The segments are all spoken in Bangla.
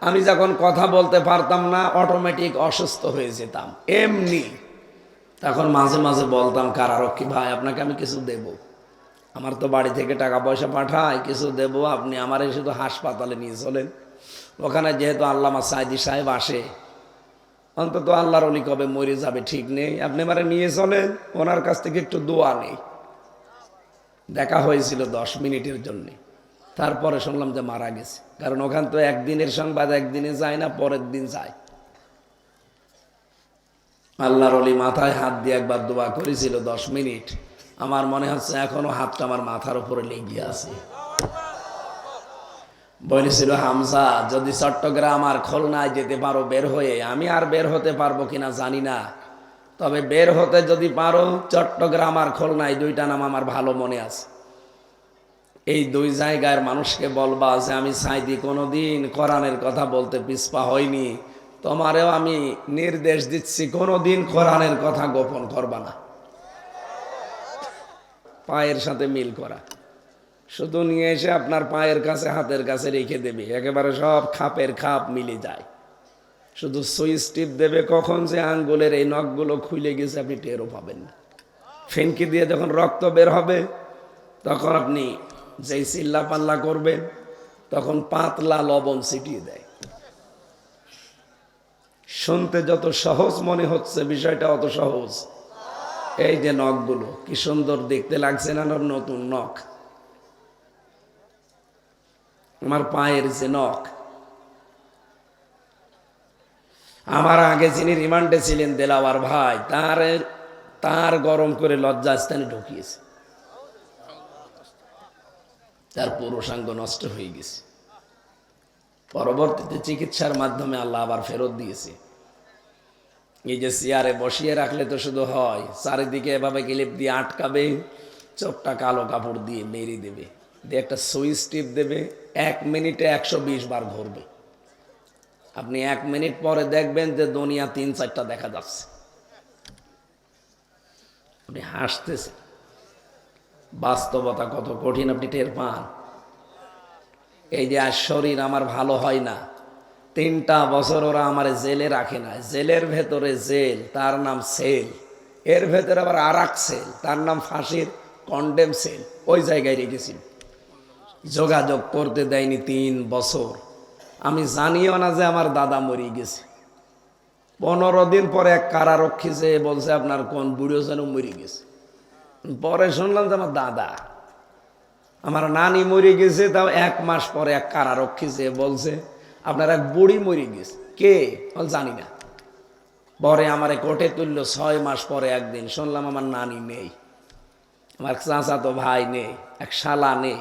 আমি যখন কথা বলতে পারতাম না অটোমেটিক অসুস্থ হয়ে যেতাম এমনি। তখন মাঝে মাঝে বলতাম কারারক্ষী ভাই আপনাকে আমি কিছু দেব, আমার তো বাড়ি থেকে টাকা পয়সা পাঠায়, কিছু দেব, আপনি আমার শুধু হাসপাতালে নিয়ে চলেন। ওখানে যেহেতু আল্লামা সাইদি সাহেব আসে, অন্তত আল্লাহর অলি কবে মরে যাবে ঠিক নেই, আপনি আমারে নিয়ে চলেন, ওনার কাছ থেকে একটু দোয়া নেই। দেখা হয়েছিল 10 মিনিটের জন্য, তারপরে শুনলাম যে মারা গেছে। কারণ ওখান তো একদিনের সংবাদ একদিনে যায় না, পরের দিন যায়। আল্লাহর অলি মাথায় হাত দিয়ে একবার দোয়া করেছিল 10 মিনিট। আমার মনে হচ্ছে এখনো হাতটা আমার মাথার উপরে লেগে আছে। বলেছিল হামজা যদি চট্টগ্রাম আর খুলনায় যেতে পারো বের হয়ে, আমি আর বের হতে পারবো কিনা জানি না, তবে বের হতে যদি পারো চট্টগ্রাম আর খুলনায় দুইটা নাম আমার ভালো মনে আছে। এই দুই জায়গার মানুষকে বলবা যে আমি সাইদি কোনোদিন কোরআনের কথা বলতে পিছপা হয়নি, তোমারেও আমি নির্দেশ দিচ্ছি কোনোদিন কোরআনের কথা গোপন করবা না। পায়ের সাথে মিল করা, শুধু নিয়ে এসে আপনার পায়ের কাছে হাতের কাছে রেখে দেবে, একেবারে সব খাপের খাপ মিলে যায়। শুধু সুইচ টিপ দেবে, কখন যে আঙ্গুলের এই নখগুলো খুলে গেছে আপনি টেরও পাবেন না। ফেনকি দিয়ে যখন রক্ত বের হবে তখন আপনি যেই চিল্লা পাল্লা করবেন তখন পাতলা লবণ ছিটিয়ে দেয়। শুনতে যত সহজ মনে হচ্ছে বিষয়টা অত সহজ। এই যে নখগুলো কি সুন্দর দেখতে লাগছে না, নতুন নখ, আমার পায়ের যে নখ। আমার আগে যিনি রিমান্ডে ছিলেন দেলাওয়ার ভাই, তার গরম করে লজ্জাস্থানে ঢুকিয়েছে, তার পুরুষাঙ্গ নষ্ট হয়ে গেছে। পরবর্তীতে চিকিৎসার মাধ্যমে আল্লাহ আবার ফেরত দিয়েছে। এই যে চেয়ারে বসিয়ে রাখলে তো শুধু হয়, চারিদিকে এভাবে ক্লিপ দিয়ে আটকাবে, চোখটা কালো কাপড় দিয়ে মেরে দেবে, দিয়ে একটা সুইচ টিপ দেবে, 1 মিনিটে 120 বার ঘুরবে। আপনি 1 মিনিট পরে দেখবেন যে দুনিয়া 3-4টা দেখা যাচ্ছে। আপনি হাসতেছেন, বাস্তবতা কত কঠিন আপনি টের পান। এই যে আর শরীর আমার ভালো হয় না, 3টা বছর ওরা আমার জেলে রাখে না, জেলের ভেতরে জেল, তার নাম সেল, এর ভেতরে আবার আরাক সেল, তার নাম ফাঁসির কন্ডেম সেল, ওই জায়গায় রেখেছিল। যোগাযোগ করতে দেয়নি 3 বছর। আমি জানিও না যে আমার দাদা মরে গেছে। 15 দিন পরে এক কারারক্ষী যে বলছে আপনার কোন বুড়ো যেন মরে গেছে। পরে শুনলাম যে আমার দাদা, আমার নানি মরে গেছে। তাও 1 মাস পরে এক কারারক্ষী যে বলছে আপনার এক বুড়ি মরে গেছে। কে জানি না। পরে আমারে কোর্টে তুললো 6 মাস পরে একদিন শুনলাম আমার নানি নেই, আমার চাচা তো ভাই নেই, এক শালা নেই।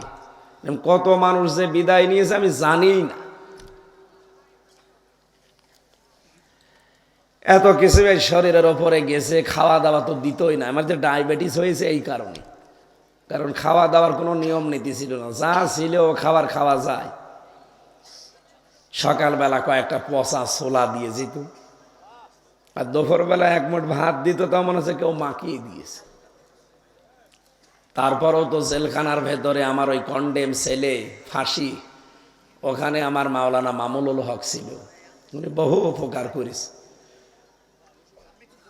কত মানুষ যে বিদায় নিয়েছে আমি জানি না। এত কিছু এই শরীরের ওপরে গেছে, খাওয়া দাওয়া তো দিতই না। আমার যে ডায়াবেটিস হয়েছে এই কারণে, কারণ খাওয়া দাওয়ার কোনো নিয়ম নীতি ছিল না, যা ছিল ও খাবার খাওয়া যায়। সকালবেলা কয়েকটা পচা ছোলা দিয়ে যেত, আর দুপুরবেলা 1 মুঠ ভাত দিত, তা মনে হচ্ছে কেউ মাখিয়ে দিয়েছে। তারপরেও তো জেলখানার ভেতরে আমার ওই কন্ডেম সেলে ফাঁসি, ওখানে আমার মাওলানা মামুনুল হক ছিল, উনি বহু উপকার করেছে।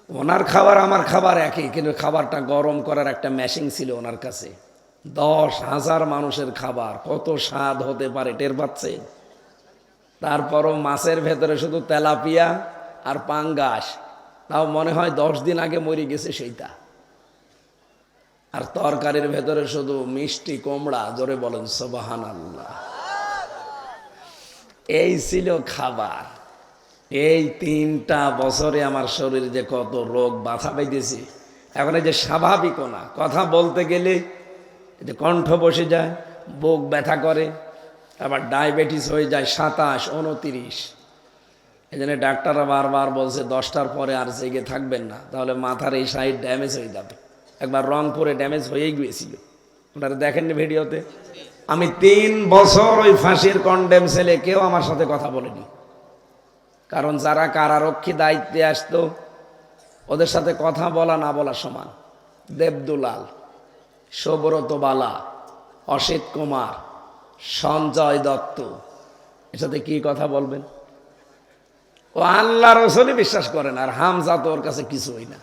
ওনার খাবার আমার খাবার একই, কিন্তু খাবারটা গরম করার একটা মেশিন ছিল ওনার কাছে। 10,000 মানুষের খাবার, কত স্বাদ হতে পারে টের পাচ্ছেন? তারপরও মাছের ভেতরে শুধু তেলাপিয়া আর পাঙ্গাস, তাও মনে হয় 10 দিন আগে মরে গেছে সেইটা। আর তরকারির ভেতরে শুধু মিষ্টি কুমড়া, জোরে বলেন সুবহানাল্লাহ। এই ছিল খাবার। এই 3টা বছরে আমার শরীরে যে কত রোগ বাধা পাইতেছি। এখন এই যে স্বাভাবিকও না, কথা বলতে গেলে যে কণ্ঠ বসে যায়, বুক ব্যথা করে, আবার ডায়াবেটিস হয়ে যায় 27, 29। এই জন্য ডাক্তাররা বারবার বলছে 10টার পরে আর জেগে থাকবেন না, তাহলে মাথার এই সাইড ড্যামেজ হয়ে যাবে। একবার রংপুরে ড্যামেজ হয়েই গিয়েছিল, আপনারা দেখেননি ভিডিওতে। আমি 3 বছর ওই ফাঁসির কন্ডেম সেলে, কেউ আমার সাথে কথা বলেনি। কারণ যারা কারারক্ষী দায়িত্বে আসতো ওদের সাথে কথা বলা না বলা সমান। দেবদুলাল, সুব্রত বালা, অসিত কুমার, সঞ্জয় দত্ত, এর সাথে কি কথা বলবেন? ও আল্লাহ রসুলই বিশ্বাস করে না, আর হামজা তো ওর কাছে কিছুই না।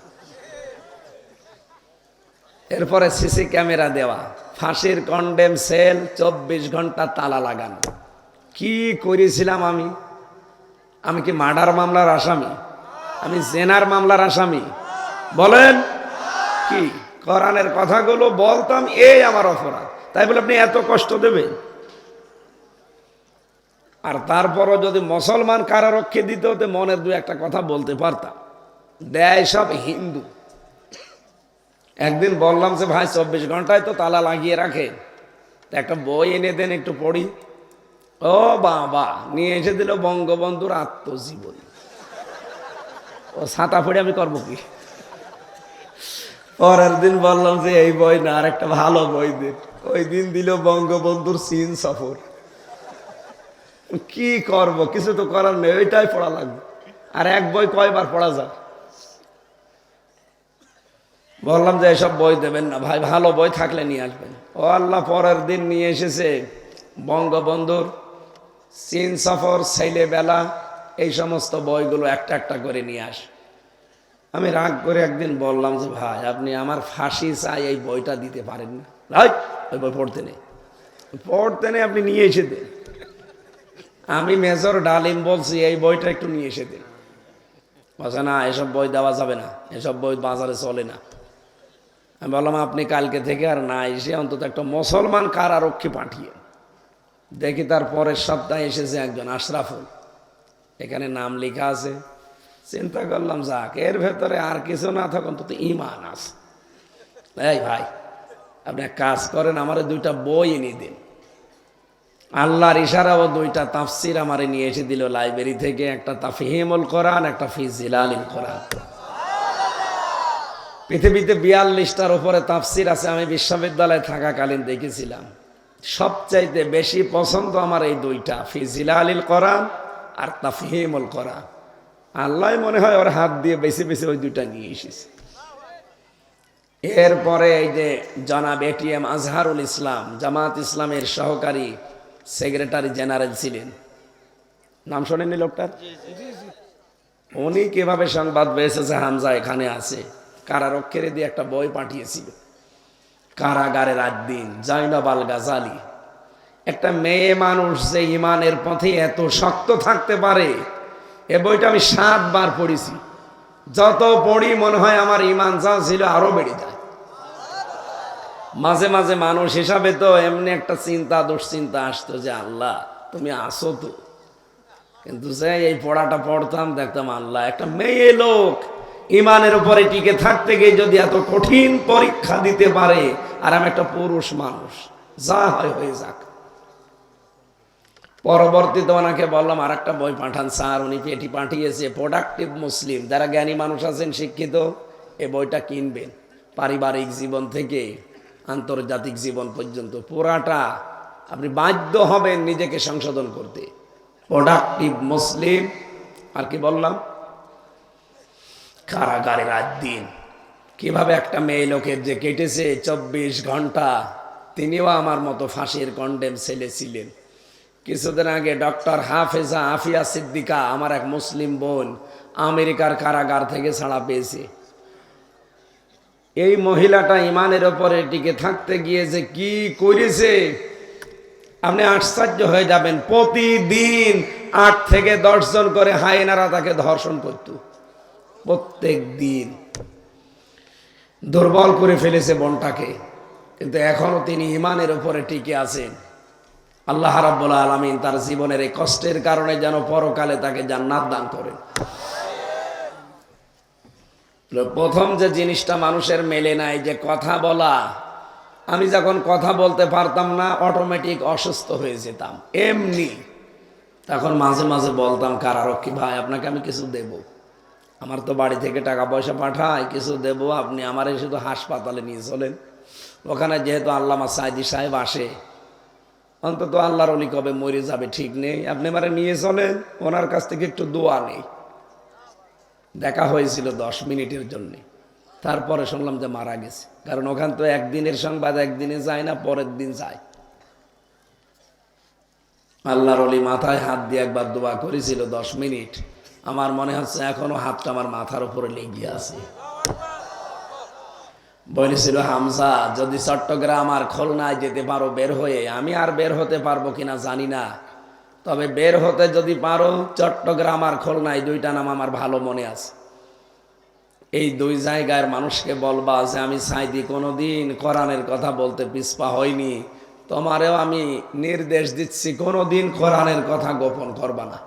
এরপরে সিসি ক্যামেরা দেওয়া, ফাঁসির কন্ডেম সেল, 24 ঘন্টা তালা লাগানো। কি করেছিলাম আমি? আমি কি মার্ডার মামলার আসামি? আমি জেনার মামলার আসামি? বলেন কি? কোরআনের কথাগুলো বলতাম, এই আমার অপরাধ, তাই বলে আপনি এত কষ্ট দেবেন? আর তারপরও যদি মুসলমান কারারক্ষী দিতে হতে মনের দু একটা কথা বলতে পারতাম। দেয় সব হিন্দু। একদিন বললাম যে ভাই 24 ঘন্টায় তো তালা লাগিয়ে রাখে, একটা বই এনে দেন একটু পড়ি। ও বাবা, নিয়ে এসে দিল বঙ্গবন্ধুর আত্মজীবনী। ও ছাতা পড়ে আমি করবো কি? পরের দিন বললাম যে এই বই না, আর একটা ভালো বই দিন। ওই দিন দিল বঙ্গবন্ধুর চীন সফর। কি করব, কিছু তো করার নেই, ওইটাই পড়া লাগবে। আর এক বই কয়বার পড়া যায়? বললাম যে এসব বই দেবেন না ভাই, ভালো বই থাকলে নিয়ে আসবেন। ও আল্লাহ, পরের দিন নিয়ে এসেছে বঙ্গবন্ধুর চীন সফর, ছেলেবেলা, এই সমস্ত বইগুলো একটা একটা করে নিয়ে আস। আমি রাগ করে একদিন বললাম যে ভাই, আপনি আমার ফাঁসি চাই এই বইটা দিতে পারেন না? ভাই ওই বই পড়তে নেই, পড়তে নেই, আপনি নিয়ে এসে দেন। আমি মেজর ডালিম বলছি এই বইটা একটু নিয়ে এসে দিন। বলছে না, এসব বই দেওয়া যাবে না, এসব বই বাজারে চলে না। আমি বললাম আপনি কালকে থেকে আর না এসে অন্তত একটা মুসলমান কারারক্ষী পাঠিয়ে। দেখি তার পরের সপ্তাহে এসেছে একজন আশরাফুল, এখানে নাম লেখা আছে। চিন্তা করলাম যাক, এর ভেতরে আর কিছু না থাক, অন্তত ইমান আছে। এই ভাই, আপনি এক কাজ করেন, আমার 2টা বই এনে দিন। আল্লাহর ইশারাও 2টা তাফসির আমারে নিয়ে এসে দিল লাইব্রেরি থেকে, একটা তাফহিমুল কোরআন, একটা ফি জিলালিল কোরআন। পৃথিবীতে 42টার উপরে তাফসির আছে। আমি বিশ্ববিদ্যালয়ে থাকাকালীন দেখেছিলাম, সবচাইতে বেশি পছন্দ আমার এই 2টা, ফি জিলালিল কোরআন আর তাফহিমুল কোরআন। আল্লাহ মনে হয় ওর হাত দিয়ে বেশি বেশি ওই 2টা নিয়ে এসেছে। এরপরে এই যে জনাব এটিএম আজহারুল ইসলাম, জামাত ইসলামের সহকারী সেক্রেটারি জেনারেল ছিলেন, নাম শোনেননি লোকটার? উনি কিভাবে সংবাদ পেয়েছে যে হামজা এখানে আছে, কারারক্ষীর দিয়ে একটা বই পাঠিয়েছিল, কারাগারে রাত দিন, জাইনাব আল গাজালি। একটা মেয়ে মানুষ যে ইমানের পথে এত শক্ত থাকতে পারে, এ বইটা আমি 7 বার পড়েছি। যত পড়ি মনে হয় আমার ইমান যা ছিল আরো বেড়ে যায়। মাঝে মাঝে মানুষ হিসাবে তো এমনি একটা চিন্তা, দুশ্চিন্তা আসতো যে আল্লাহ তুমি আসো তো, কিন্তু যে এই পড়াটা পড়তাম দেখতাম আল্লাহ, একটা মেয়ে লোক ইমানের উপরে টিকে থাকতে গিয়ে যদি এত কঠিন পরীক্ষা দিতে পারে, আর আমি একটা পুরুষ মানুষ, যা হয় হয়ে যাক। পরবর্তীতে ওনাকে বললাম আর একটা বই পাঠান স্যার। উনি এটি পাঠিয়েছে, প্রোডাক্টিভ মুসলিম। যারা জ্ঞানী মানুষ আছেন, শিক্ষিত, এই বইটা কিনবেন। পারিবারিক জীবন থেকে আন্তর্জাতিক জীবন পর্যন্ত পুরাটা আপনি বাধ্য হবেন নিজেকে সংশোধন করতে। প্রোডাক্টিভ মুসলিম। আর কি বললাম? কারাগারে রাত দিন, কিভাবে একটা মেয়ে লোকের যে কেটেছে 24 ঘন্টা, তিনিও আমার মতো ফাঁসির কন্ডেম ছেলে ছিলেন। কিছুদিন আগে ডক্টর হাফেজা আফিয়া সিদ্দিকা, আমার এক মুসলিম বোন, আমেরিকার কারাগার থেকে ছাড়া পেয়েছে। এই মহিলাটা ইমানের ওপরে টিকে থাকতে গিয়ে যে কি করেছে আপনি আশ্চর্য হয়ে যাবেন। প্রতিদিন 8 থেকে 10 জন করে হায়েনারা তাকে ধর্ষণ করত, প্রত্যেক দিন। দুর্বল করে ফেলেছে বোনটাকে, কিন্তু এখনো তিনি ইমানের উপরে টিকে আছেন। আল্লাহ রাব্বুল আলামিন তার জীবনের এই কষ্টের কারণে যেন পরকালে তাকে জান্নাত দান করেন। প্রথম যে জিনিসটা মানুষের মেলে নাই, যে কথা বলা। আমি যখন কথা বলতে পারতাম না, অটোমেটিক অসুস্থ হয়ে যেতাম এমনি। তখন মাঝে মাঝে বলতাম কারারক্ষী ভাই, আপনাকে আমি কিছু দেব, আমার তো বাড়ি থেকে টাকা পয়সা পাঠায়, কিছু দেব, আপনি আমারে শুধু হাসপাতালে নিয়ে চলেন। ওখানে যেহেতু আল্লামা সাইদি সাহেব আসে, অন্তত আল্লাহর ওলি কবে মরে যাবে ঠিক নেই, আপনি আমারে নিয়ে চলেন, ওনার কাছ থেকে একটু দোয়া নেই। দেখা হয়েছিল 10 মিনিটের জন্য, তারপরে শুনলাম যে মারা গেছে। কারণ ওখান তো একদিনের সংবাদ একদিনে যায় না, পরের দিন যায়। আল্লাহর ওলি মাথায় হাত দিয়ে একবার দোয়া করেছিল 10 মিনিট, আমার মনে হচ্ছে এখনো হাতটা আমার মাথার উপরে লেগে আছে। বলেছিল হামজা, যদি চট্টগ্রাম আর খুলনায় যেতে পারো বের হয়ে, আমি আর বের হতে পারবো কিনা জানি না, তবে বের হতে যদি পারো চট্টগ্রাম আর খুলনায় দুইটা নাম আমার ভালো মনে আছে। এই দুই জায়গার মানুষকে বলবা যে আমি সাইদি কোনোদিন কোরআনের কথা বলতে পিছপা হয়নি, তোমারেও আমি নির্দেশ দিচ্ছি কোনোদিন কোরআনের কথা গোপন করবা না।